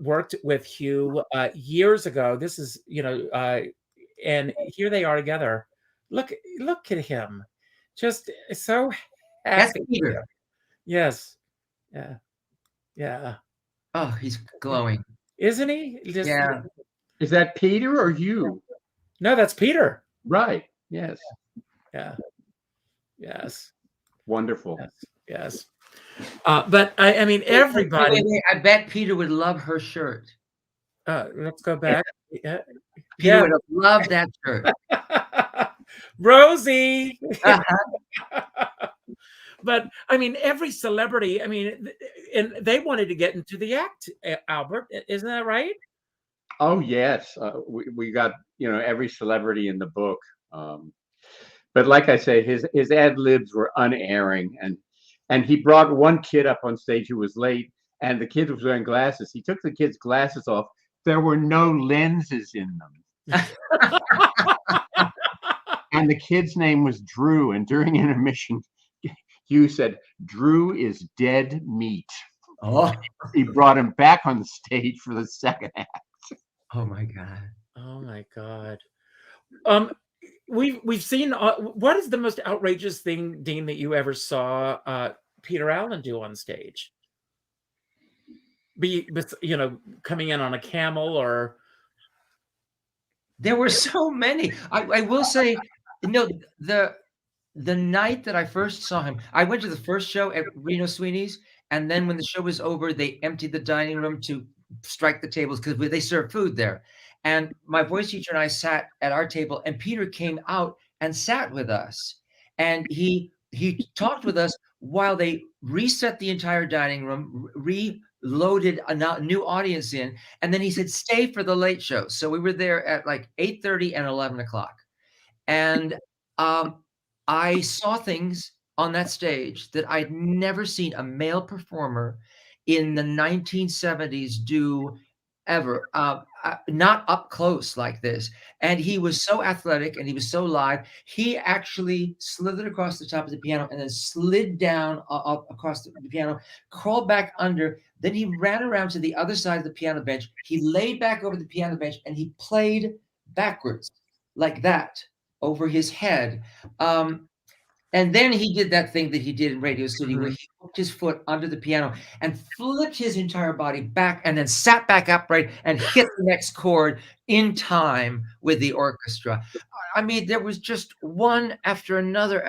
worked with Hugh years ago. This is, and here they are together. Look at him, just so happy. That's Peter. Yes, yeah. Oh, he's glowing, isn't he? Yeah. Is that Peter or Hugh? No, that's Peter. Right. Yes. Yeah. Yes. Wonderful. Yes. But I mean, everybody. I bet Peter would love her shirt. Let's go back. Yeah. Peter would have loved that shirt. Rosie. But I mean, every celebrity. I mean, and they wanted to get into the act. Albert, isn't that right? Oh yes, we got every celebrity in the book. But like I say, his ad libs were unerring, and he brought one kid up on stage who was late, and the kid was wearing glasses. He took the kid's glasses off. There were no lenses in them. And the kid's name was Drew. And during intermission, Hugh said, "Drew is dead meat." Oh. He brought him back on the stage for the second act. Oh my God. Oh my God. We've seen. What is the most outrageous thing, Dean, that you ever saw Peter Allen do on stage? Coming in on a camel, or there were so many. I will say, the night that I first saw him, I went to the first show at Reno Sweeney's, and then when the show was over, they emptied the dining room to strike the tables because they served food there. And my voice teacher and I sat at our table, and Peter came out and sat with us, and he talked with us while they reset the entire dining room, reloaded a new audience in, and then he said, "Stay for the late show." So we were there at like 8:30 and 11 o'clock, and I saw things on that stage that I'd never seen a male performer in the 1970s do ever, not up close like this. And he was so athletic and he was so live. He actually slithered across the top of the piano and then slid down across the piano, crawled back under. Then he ran around to the other side of the piano bench. He laid back over the piano bench and he played backwards like that over his head. And then he did that thing that he did in Radio City, where he hooked his foot under the piano and flipped his entire body back and then sat back upright and hit the next chord in time with the orchestra. I mean, there was just one after another.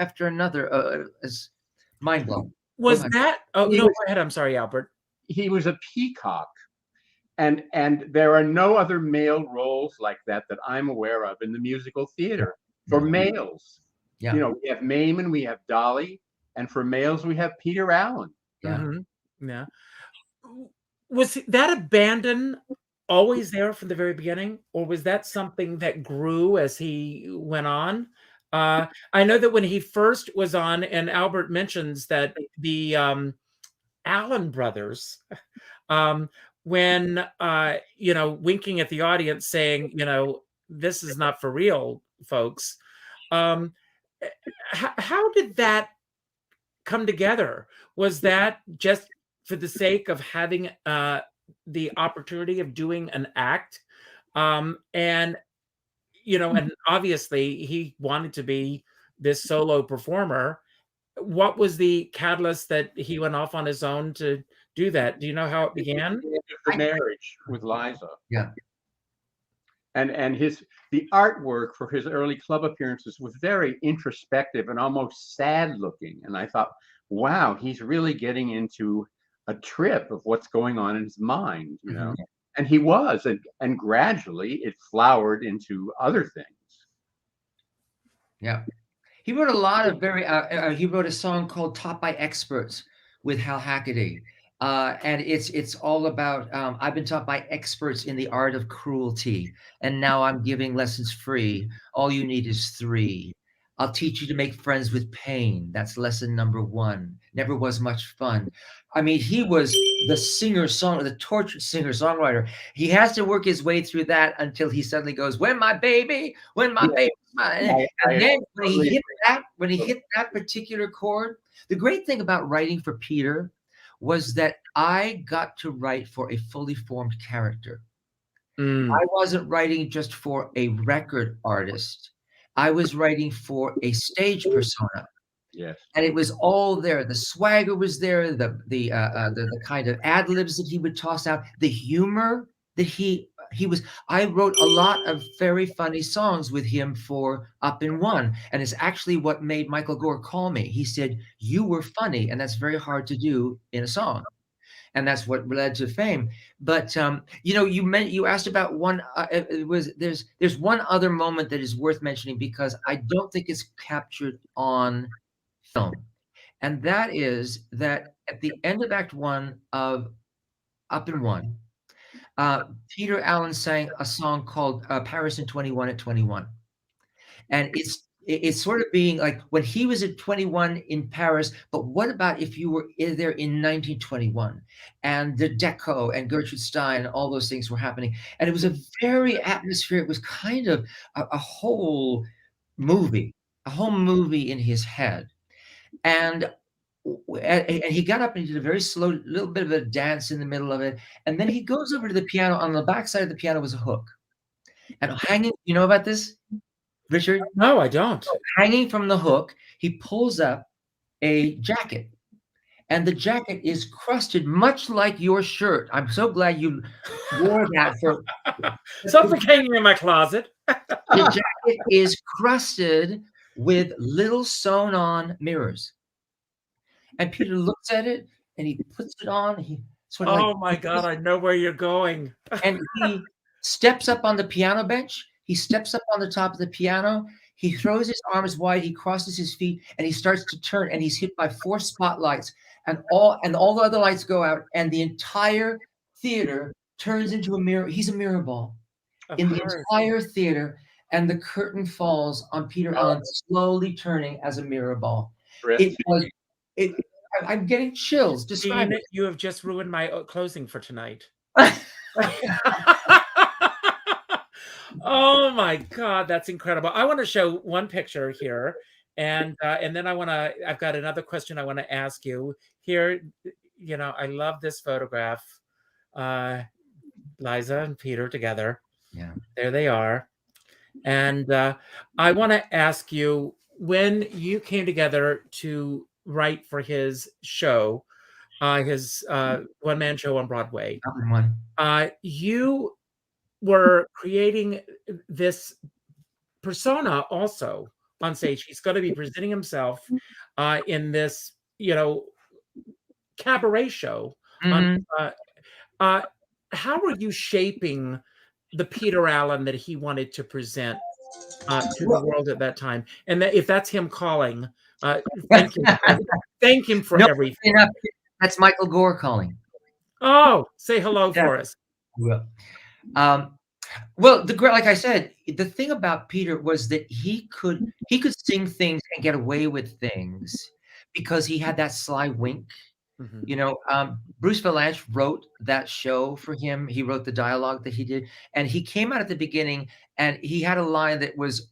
It's mind-blowing. Was that? Oh, no, go ahead. I'm sorry, Albert. He was a peacock. And there are no other male roles like that I'm aware of in the musical theater for males. Yeah. We have Mayman, we have Dolly, and for males we have Peter Allen. Yeah. Mm-hmm. Yeah. Was that abandon always there from the very beginning, or was that something that grew as he went on? I know that when he first was on, and Albert mentions that the Allen brothers, when winking at the audience, saying, "This is not for real, folks." How did that come together? Was that just for the sake of having the opportunity of doing an act? And obviously he wanted to be this solo performer. What was the catalyst that he went off on his own to do that? Do you know how it began? The marriage with Liza. Yeah. And the artwork for his early club appearances was very introspective and almost sad looking. And I thought, wow, he's really getting into a trip of what's going on in his mind, you know. And he was, and gradually it flowered into other things. Yeah. He wrote a lot of he wrote a song called Taught by Experts with Hal Hackaday. And it's all about, I've been taught by experts in the art of cruelty, and now I'm giving lessons free. All you need is 3. I'll teach you to make friends with pain. That's lesson number 1. Never was much fun. I mean, he was the tortured singer-songwriter. He has to work his way through that until he suddenly goes, when my baby's mine. And then when he hit that particular chord, the great thing about writing for Peter was that I got to write for a fully formed character. I wasn't writing just for a record artist. I was writing for a stage persona. Yes. And it was all there. The swagger was there, the kind of ad libs that he would toss out, the humor that he was. I wrote a lot of very funny songs with him for Up in One. And it's actually what made Michael Gore call me. He said, you were funny, and that's very hard to do in a song. And that's what led to fame. But you know, you asked about one. There's one other moment that is worth mentioning because I don't think it's captured on film, and that is that at the end of Act 1 of Up in One, Peter Allen sang a song called "Paris in 21 at 21," and it's sort of being like when he was at 21 in Paris, but what about if you were there in 1921 and the Deco and Gertrude Stein and all those things were happening. And it was a very atmosphere. It was kind of a whole movie in his head. And he got up and he did a very slow little bit of a dance in the middle of it. And then he goes over to the piano. On the back side of the piano was a hook. And hanging, you know about this, Richard? No, I don't. Hanging from the hook, he pulls up a jacket, and the jacket is crusted, much like your shirt. I'm so glad you wore that for something hanging in my closet. The jacket is crusted with little sewn-on mirrors, and Peter looks at it and he puts it on. He sort of my God, I know where you're going. And he steps up on the piano bench. He steps up on the top of the piano. He throws his arms wide. He crosses his feet, and he starts to turn. And he's hit by 4 spotlights, and all the other lights go out, and the entire theater turns into a mirror. He's a mirror ball in the entire theater, and the curtain falls on Peter Allen, slowly turning as a mirror ball. I'm getting chills. Describe it. You have just ruined my closing for tonight. Oh my God, that's incredible. I want to show one picture here, and then I've got another question I want to ask you. Here, you know, I love this photograph. Liza and Peter together. Yeah. There they are. And I want to ask you, when you came together to write for his show, his one-man show on Broadway, you were creating this persona also on stage. He's going to be presenting himself in this, you know, cabaret show. How were you shaping the Peter Allen that he wanted to present to the world at that time? And that, if that's him calling, thank him for everything. That's Michael Gore calling. Oh, say hello for us. Well, like I said, the thing about Peter was that he could sing things and get away with things because he had that sly wink. You know, Bruce Valanche wrote that show for him. He wrote the dialogue that he did, and he came out at the beginning, and he had a line that was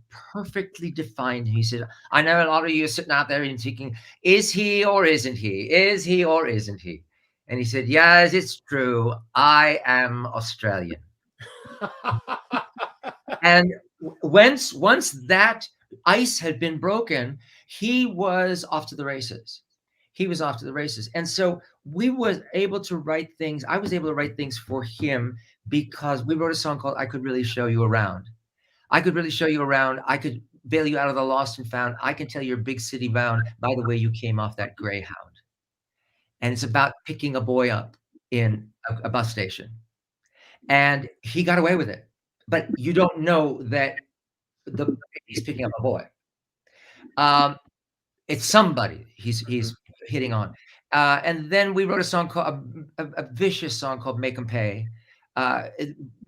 perfectly defined. He said, "I know a lot of you are sitting out there and thinking, is he or isn't he? Is he or isn't he?" And he said, "Yes, it's true. I am Australian." And once that ice had been broken, he was off to the races. And so we was able to write things. I was able to write things for him because we wrote a song called "I Could Really Show You Around." I could really show you around. I could bail you out of the lost and found. I can tell your big city bound by the way you came off that Greyhound. And it's about picking a boy up in a bus station. And he got away with it. But you don't know that he's picking up a boy. It's somebody he's hitting on. And then we wrote a song called a vicious song called "Make 'Em Pay,"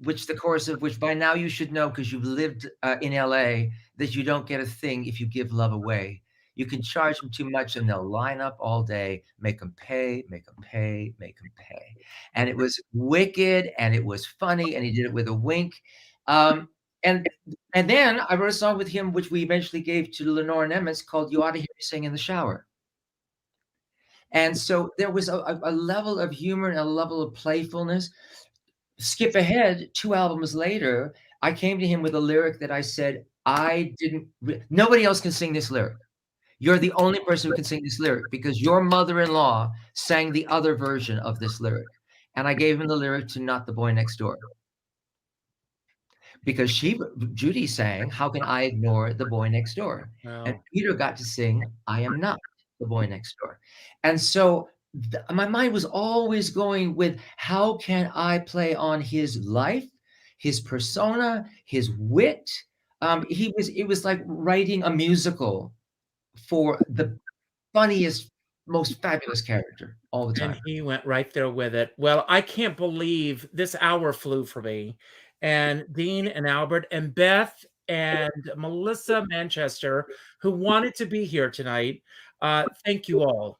which the chorus of which by now you should know because you've lived in LA that you don't get a thing if you give love away. You can charge them too much and they'll line up all day. Make them pay, make them pay, make them pay. And it was wicked and it was funny and he did it with a wink. And then I wrote a song with him, which we eventually gave to Lenore and Emmons called "You Ought to Hear Me Sing in the Shower." And so there was a level of humor and a level of playfulness. Skip ahead 2 albums later, I came to him with a lyric that I said, nobody else can sing this lyric. You're the only person who can sing this lyric because your mother-in-law sang the other version of this lyric. And I gave him the lyric to "Not the Boy Next Door." Because Judy sang, "How Can I Ignore the Boy Next Door?" Wow. And Peter got to sing, "I Am Not the Boy Next Door." And so my mind was always going with, how can I play on his life, his persona, his wit? It was like writing a musical for the funniest, most fabulous character all the time. And he went right there with it. Well, I can't believe this hour flew for me. And Dean and Albert and Beth and Melissa Manchester, who wanted to be here tonight, thank you all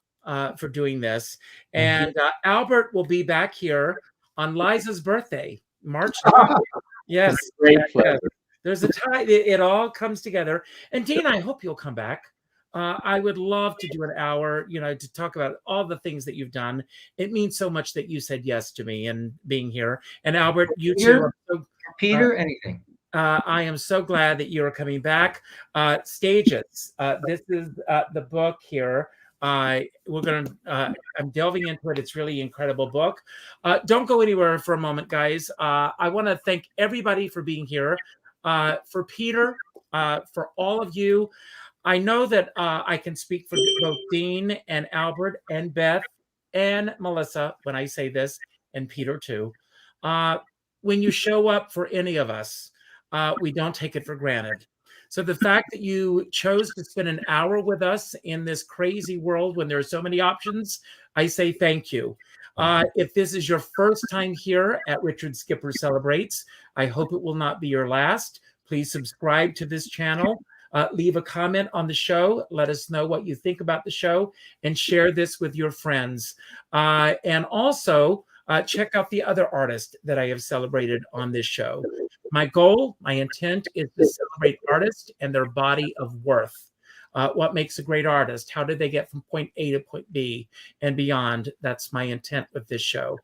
for doing this. And Albert will be back here on Liza's birthday, March 9th. Yes. Great pleasure. There's a time. It all comes together. And Dean, I hope you'll come back. I would love to do an hour, to talk about all the things that you've done. It means so much that you said yes to me and being here. And Albert, you too. Peter, anything. I am so glad that you're coming back. Stages. This is the book here. I'm delving into it. It's really incredible book. Don't go anywhere for a moment, guys. I want to thank everybody for being here. For Peter, for all of you. I know that I can speak for both Dean and Albert and Beth and Melissa when I say this, and Peter too. When you show up for any of us, we don't take it for granted. So the fact that you chose to spend an hour with us in this crazy world when there are so many options, I say thank you. If this is your first time here at Richard Skipper Celebrates, I hope it will not be your last. Please subscribe to this channel. Leave a comment on the show. Let us know what you think about the show and share this with your friends. And also check out the other artists that I have celebrated on this show. My goal, my intent is to celebrate artists and their body of worth. What makes a great artist? How did they get from point A to point B and beyond? That's my intent with this show.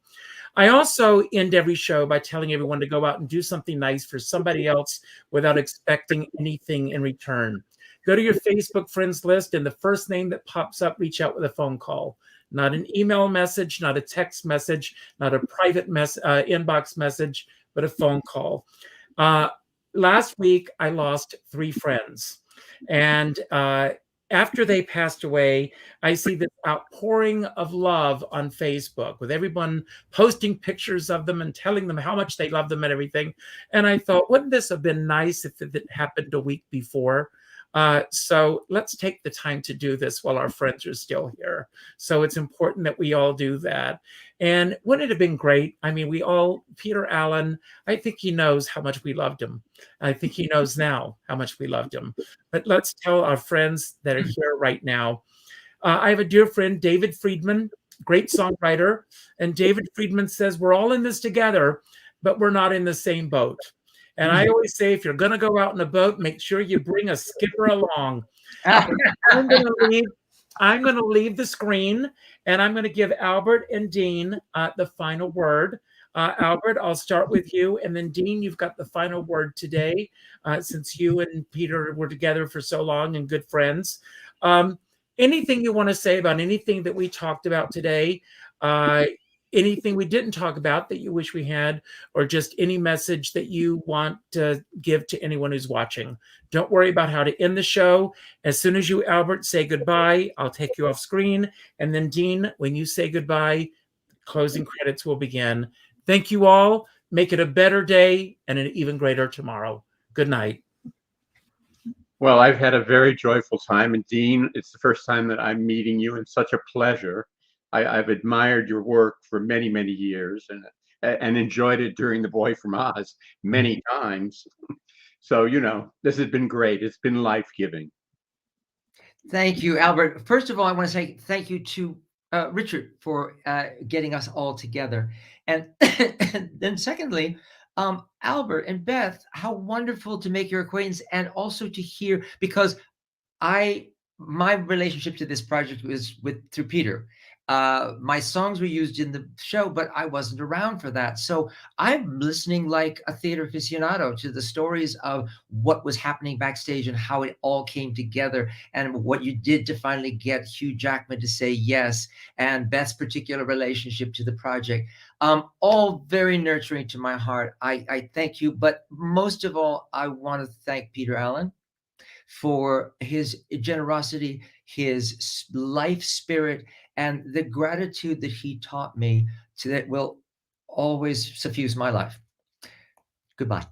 I also end every show by telling everyone to go out and do something nice for somebody else without expecting anything in return. Go to your Facebook friends list and the first name that pops up, reach out with a phone call. Not an email message, not a text message, not a private inbox message, but a phone call. Last week, I lost 3 friends. And after they passed away, I see this outpouring of love on Facebook with everyone posting pictures of them and telling them how much they love them and everything. And I thought, wouldn't this have been nice if it happened a week before? So let's take the time to do this while our friends are still here. So it's important that we all do that. And wouldn't it have been great? I mean, Peter Allen, I think he knows how much we loved him. I think he knows now how much we loved him. But let's tell our friends that are here right now. I have a dear friend, David Friedman, great songwriter. And David Friedman says, we're all in this together, but we're not in the same boat. And I always say, if you're going to go out in a boat, make sure you bring a skipper along. I'm going to leave the screen, and I'm going to give Albert and Dean the final word. Albert, I'll start with you. And then, Dean, you've got the final word today, since you and Peter were together for so long and good friends. Anything you want to say about anything that we talked about today? anything we didn't talk about that you wish we had, or just any message that you want to give to anyone who's watching. Don't worry about how to end the show. As soon as you, Albert, say goodbye, I'll take you off screen. And then Dean, when you say goodbye, closing credits will begin. Thank you all. Make it a better day and an even greater tomorrow. Good night. Well, I've had a very joyful time. And Dean, it's the first time that I'm meeting you, and such a pleasure. I've admired your work for many, many years, and enjoyed it during The Boy from Oz many times. So, you know, this has been great. It's been life-giving. Thank you, Albert. First of all, I want to say thank you to Richard for getting us all together. And, and then secondly, Albert and Beth, how wonderful to make your acquaintance, and also to hear, because my relationship to this project was through Peter. My songs were used in the show, but I wasn't around for that. So I'm listening like a theater aficionado to the stories of what was happening backstage and how it all came together, and what you did to finally get Hugh Jackman to say yes, and Beth's particular relationship to the project. All very nurturing to my heart. I thank you. But most of all, I want to thank Peter Allen for his generosity, his life spirit, and the gratitude that he taught me that will always suffuse my life. Goodbye.